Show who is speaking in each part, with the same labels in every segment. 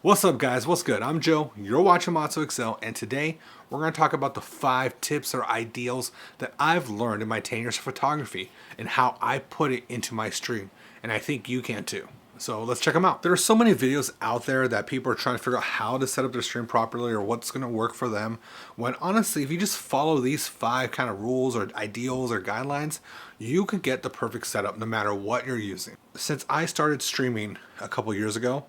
Speaker 1: What's up, guys? What's good? I'm Joe. You're watching Matsu Excel, and today we're going to talk about the 5 tips or ideals that I've learned in my 10 years of photography and how I put it into my stream. And I think you can too. So let's check them out. There are so many videos out there that people are trying to figure out how to set up their stream properly or what's going to work for them. When honestly, if you just follow these 5 kind of rules or ideals or guidelines, you can get the perfect setup no matter what you're using. Since I started streaming a couple years ago,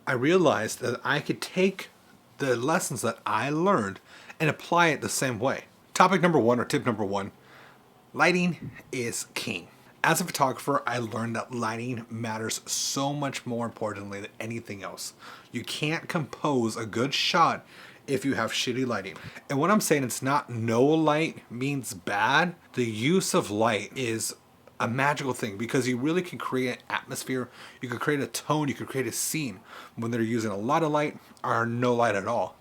Speaker 1: I realized that I could take the lessons that I learned and apply it the same way. Topic number 1 or tip number 1, lighting is king. As a photographer, I learned that lighting matters so much more importantly than anything else. You can't compose a good shot if you have shitty lighting. And what I'm saying, it's not no light means bad. The use of light is a magical thing because you really can create an atmosphere, you can create a tone, you can create a scene when they're using a lot of light or no light at all.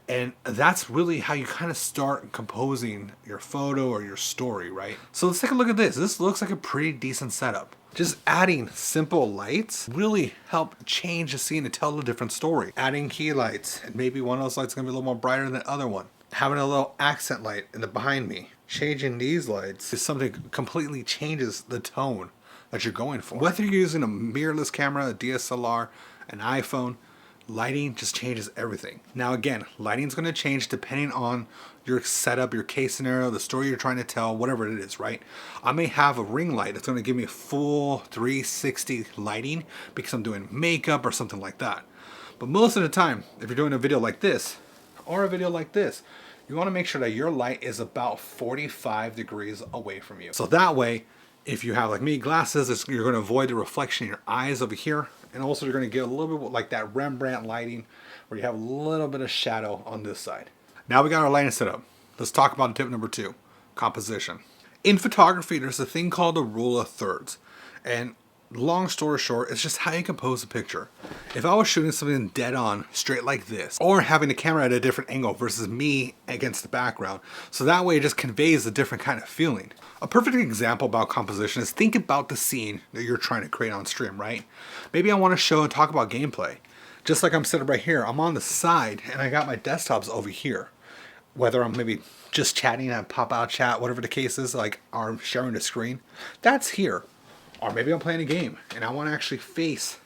Speaker 1: And that's really how you kind of start composing your photo or your story, right? So let's take a look at this. This looks like a pretty decent setup. Just adding simple lights really help change the scene and tell a different story. Adding key lights, and maybe one of those lights is gonna be a little more brighter than the other one. Having a little accent light in the behind me. Changing these lights is something that completely changes the tone that you're going for. Whether you're using a mirrorless camera, a DSLR, an iPhone, lighting just changes everything. Now again, lighting is going to change depending on your setup, your case scenario, the story you're trying to tell, whatever it is, right? I may have a ring light that's going to give me a full 360 lighting because I'm doing makeup or something like that. But most of the time, if you're doing a video like this or a video like this, you want to make sure that your light is about 45 degrees away from you. So that way, if you have, like me, glasses, you're going to avoid the reflection in your eyes over here. And also you're going to get a little bit like that Rembrandt lighting where you have a little bit of shadow on this side. Now we got our lighting set up. Let's talk about tip number 2, composition. In photography, there's a thing called the rule of thirds. And long story short, it's just how you compose a picture. If I was shooting something dead on, straight like this, or having the camera at a different angle versus me against the background, so that way it just conveys a different kind of feeling. A perfect example about composition is think about the scene that you're trying to create on stream, right? Maybe I want to show and talk about gameplay. Just like I'm sitting right here, I'm on the side and I got my desktops over here. Whether I'm maybe just chatting and pop out chat, whatever the case is, like I'm sharing the screen, that's here. Or maybe I'm playing a game and I want to actually face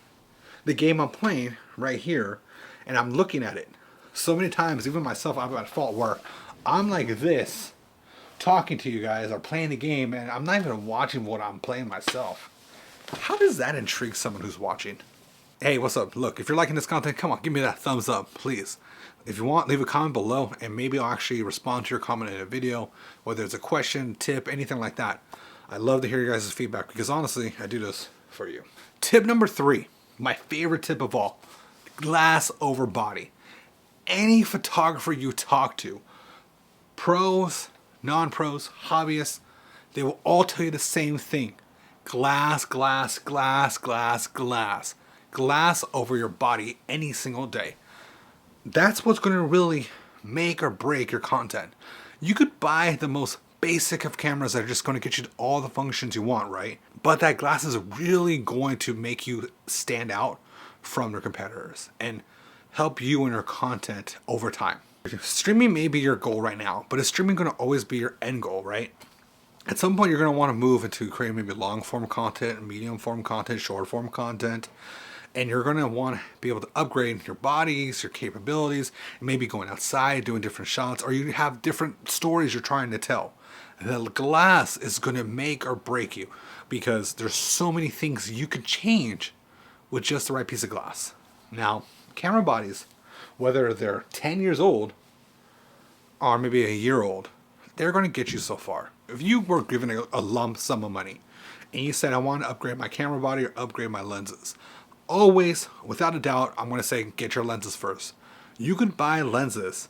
Speaker 1: the game I'm playing right here and I'm looking at it. So many times, even myself, I'm at fault where I'm like this, talking to you guys or playing the game and I'm not even watching what I'm playing myself. How does that intrigue someone who's watching? Hey, what's up? Look, if you're liking this content, come on, give me that thumbs up, please. If you want, leave a comment below and maybe I'll actually respond to your comment in a video, whether it's a question, tip, anything like that. I love to hear your guys' feedback because honestly, I do this for you. Tip number 3, my favorite tip of all, glass over body. Any photographer you talk to, pros, non-pros, hobbyists, they will all tell you the same thing. Glass, glass, glass, glass, glass. Glass over your body any single day. That's what's going to really make or break your content. You could buy the most basic of cameras that are just going to get you all the functions you want, right? But that glass is really going to make you stand out from your competitors and help you in your content over time. Streaming may be your goal right now, but is streaming going to always be your end goal, right? At some point, you're going to want to move into creating maybe long form content, medium form content, short form content. And you're going to want to be able to upgrade your bodies, your capabilities, maybe going outside, doing different shots, or you have different stories you're trying to tell. The glass is going to make or break you because there's so many things you can change with just the right piece of glass. Now, camera bodies, whether they're 10 years old or maybe a year old, they're going to get you so far. If you were given a lump sum of money and you said, I want to upgrade my camera body or upgrade my lenses, always, without a doubt, I'm going to say get your lenses first. You can buy lenses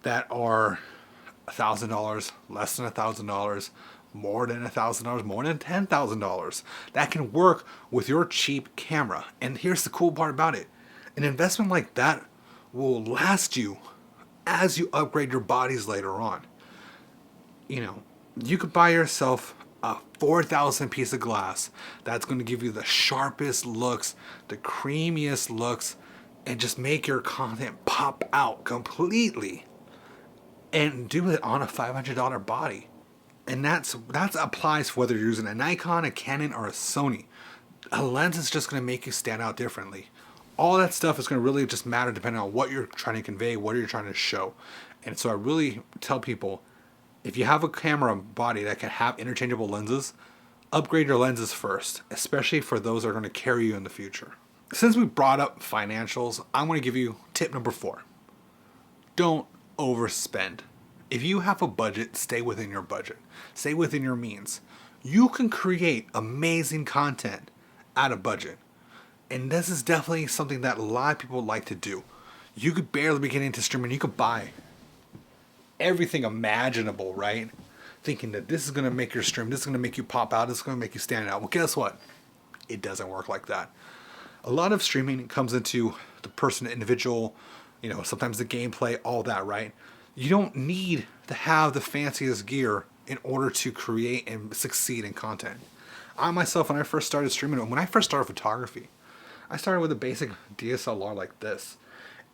Speaker 1: that are $1,000, less than $1,000, more than $1,000, more than $10,000. That can work with your cheap camera. And here's the cool part about it. An investment like that will last you as you upgrade your bodies later on. You know, you could buy yourself a 4,000 piece of glass that's going to give you the sharpest looks, the creamiest looks, and just make your content pop out completely and do it on a $500 body. And that applies whether you're using a Nikon, a Canon, or a Sony. A lens is just going to make you stand out differently. All that stuff is going to really just matter depending on what you're trying to convey, what you're trying to show. And so I really tell people, if you have a camera body that can have interchangeable lenses, upgrade your lenses first, especially for those that are going to carry you in the future. Since we brought up financials, I'm going to give you tip number 4. Don't overspend. If you have a budget, stay within your budget. Stay within your means. You can create amazing content at a budget. And this is definitely something that a lot of people like to do. You could barely be getting into streaming. You could buy everything imaginable, right? Thinking that this is going to make your stream, this is going to make you pop out, this is going to make you stand out. Well, guess what? It doesn't work like that. A lot of streaming comes into the person, the individual, sometimes the gameplay, all that, right? You don't need to have the fanciest gear in order to create and succeed in content. I myself, when I first started streaming, when I first started photography, I started with a basic DSLR like this.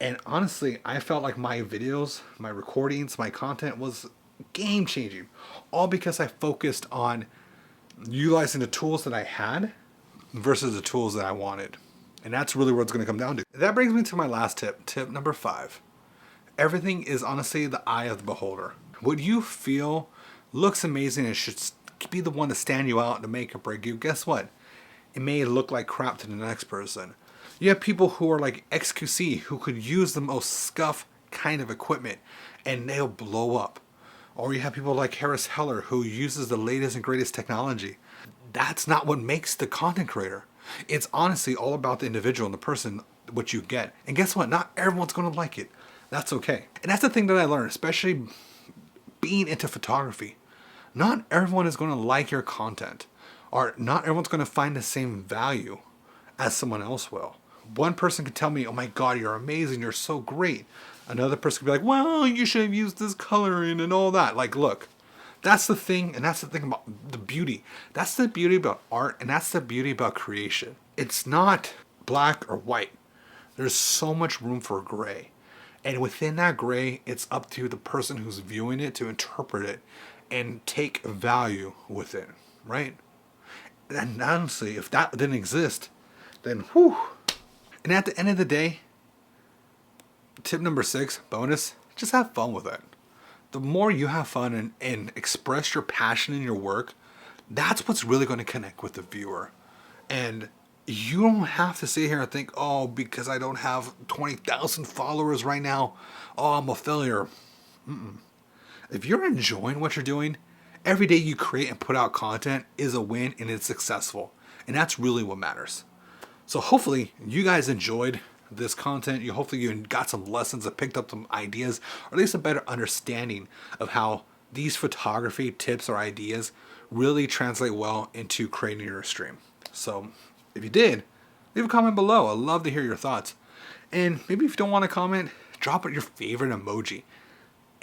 Speaker 1: And honestly, I felt like my videos, my recordings, my content was game changing. All because I focused on utilizing the tools that I had versus the tools that I wanted. And that's really what it's going to come down to. That brings me to my last tip, tip number 5. Everything is honestly the eye of the beholder. What you feel looks amazing and should be the one to stand you out to make or break you. Guess what? It may look like crap to the next person. You have people who are like XQC who could use the most scuff kind of equipment and they'll blow up. Or you have people like Harris Heller who uses the latest and greatest technology. That's not what makes the content creator. It's honestly all about the individual and the person, what you get. And guess what? Not everyone's going to like it. That's okay. And that's the thing that I learned, especially being into photography. Not everyone is going to like your content, or not everyone's going to find the same value as someone else will. One person could tell me, "Oh my God, you're amazing, you're so great." Another person could be like, "Well, you should have used this coloring and all that." Like, look, that's the thing, and that's the thing about the beauty. That's the beauty about art, and that's the beauty about creation. It's not black or white. There's so much room for gray. And within that gray, it's up to the person who's viewing it to interpret it and take value with it, right? And honestly, if that didn't exist, then whew. And at the end of the day, tip number 6, bonus, just have fun with it. The more you have fun and express your passion in your work, that's what's really going to connect with the viewer. And you don't have to sit here and think, oh, because I don't have 20,000 followers right now, oh, I'm a failure. If you're enjoying what you're doing, every day you create and put out content is a win and it's successful. And that's really what matters. So hopefully you guys enjoyed this content. Hopefully you got some lessons and picked up some ideas, or at least a better understanding of how these photography tips or ideas really translate well into creating your stream. So if you did, leave a comment below. I'd love to hear your thoughts. And maybe if you don't want to comment, drop your favorite emoji.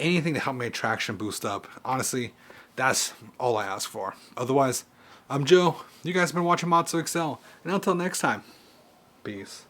Speaker 1: Anything to help my traction boost up. Honestly, that's all I ask for. Otherwise, I'm Joe. You guys have been watching Mods to Excel. And until next time, peace.